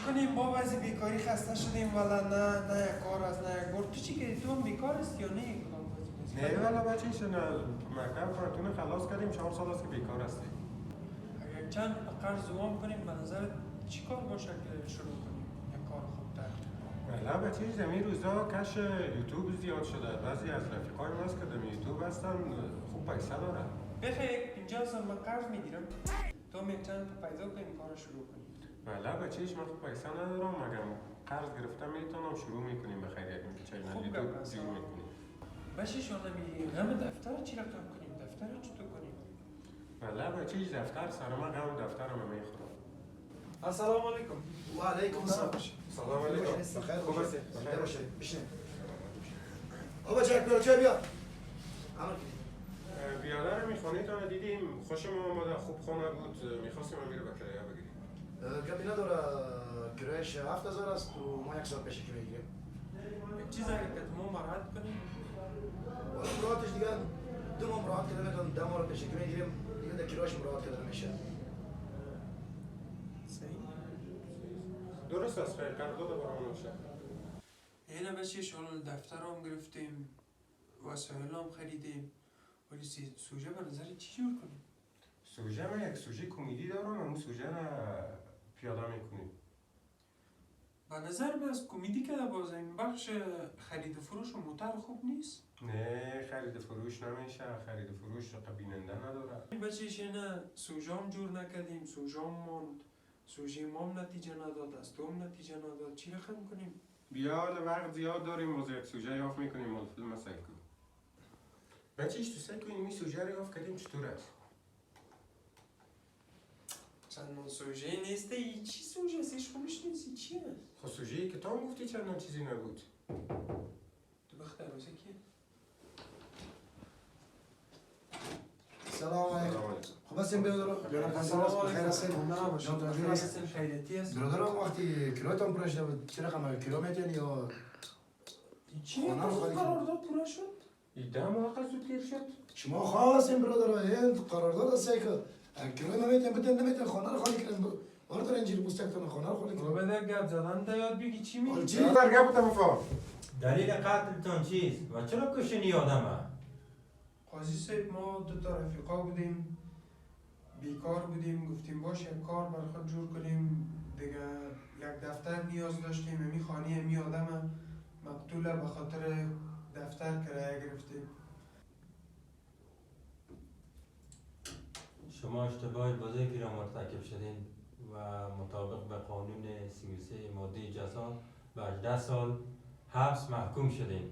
کنیم ما وضع بیکاری خسته شدیم ولی نه یک کار است نه یک بار. تو چی کردی؟ تو هم بیکار است یا نه؟ نه والا بچه‌ش نه مکتب کارتون خلاص کردیم 4 سال است که بیکار هستیم. اگر چند قرض وام کنیم به نظرت چی کار باشه که شروع کنیم یک کار خوبتر؟ والا بچه‌ش زمین روزا کش یوتیوب زیاد شده. بعضی از رفیقای ما است که در یوتیوب هستن خوب پیسه داره. بخیر 50 سال من قرض میگیرم تو هم یک چند پیدا کنیم کار شروع کنیم. والا بچه‌ش من خوب پیسه ندارم مگر قرض گرفتم میتونم شروع میکنیم بخیر یک چینل یوتیوب شروع میکنیم. بچه شما نمیگیم غم دفتر چی رقم کنیم؟ دفتر چطور کنیم؟ والا بچه‌ش دفتر سر ما غم دفترم میخورم. السلام علیکم. و علیکم السلام. سلام علیکم. بخیر خوب هستی؟ بخیر باشه. بشین. آقا چک بیار چای بیا. بیادر میخوانی تا دیدیم خوشم آمده خوب خانه بود میخواستیم امیر به کرایه بگیریم. کمی نداره کرایش 7000 است و ما یک سال پیش کرایه گیریم. یک چیز اگر که ما مراحت کنیم ولی مراحتش دیگه 2 ماه مراحت کرده میتونم 10 ماه پیش کرایه گیریم دیگه در کرایش مراحت کرده میشه. صحیح؟ درست است خیر قرارداد برامون میشه. اینه بچه شال دفتر هم گرفتیم وسایل هم خریدیم ولی سوژه به نظر چی جور کنیم؟ سوژه من یک سوژه کمدی دارم اون سوژه را پیاده میکنیم. به نظر من از کمدی که باز این بخش خرید و فروش و موتر خوب نیست. نه خرید فروش نمیشه خرید فروش بیننده نداره. این بچهش اینه سوژه هم جور نکردیم سوژه هم موند سوژه ما هم نتیجه نداد از تو هم نتیجه نداد چی رقم کنیم؟ بیا وقت زیاد داریم باز یک سوژه یافت میکنیم مال فیلم سایکو. بچهش تو سایکو این سوژه رو یافت کردیم چطور است؟ چندان سوژه نیسته ای چی سوژه است؟ ایش خونش نیستی چی است؟ خب سوژه‌ای که تو هم گفتی چندان چیزی نبود. تو بخت عروسه کیه؟ سلام علیکم. خوب هستین برادر؟ سلام بخیر هستین؟ نه باشه جان خیر هستین خیریتی هست؟ برادرم وقتی کرایتان پوره شده بود چه رقم کیلو میتین یا چی؟ خانه رو خالی کنی؟ قرارداد پوره شد؟ ایده موقع زود دیر شد. شما خواستین برادر این قرارداد است که کرایه نمیتین بتین نمیتین خانه رو خالی کنین برادر اینجوری پوستکتون خانه رو خالی رو کنین. بده گپ زدن تا یاد بگی چی میگی؟ چی؟ درگاه بودم افا. دلیل قتلتان چیست و چرا کشتنی آدمه؟ قاضی صاحب ما دو تا رفیقا بودیم بیکار بودیم گفتیم باش یک کار بر خود جور کنیم دیگه یک دفتر نیاز داشتیم امی خانه امی آدم مقتوله به خاطر دفتر کرایه گرفتیم. شما اشتباه بزرگی را مرتکب شدین و مطابق به قانون 33 ماده جزا به 18 سال حبس محکوم شدین.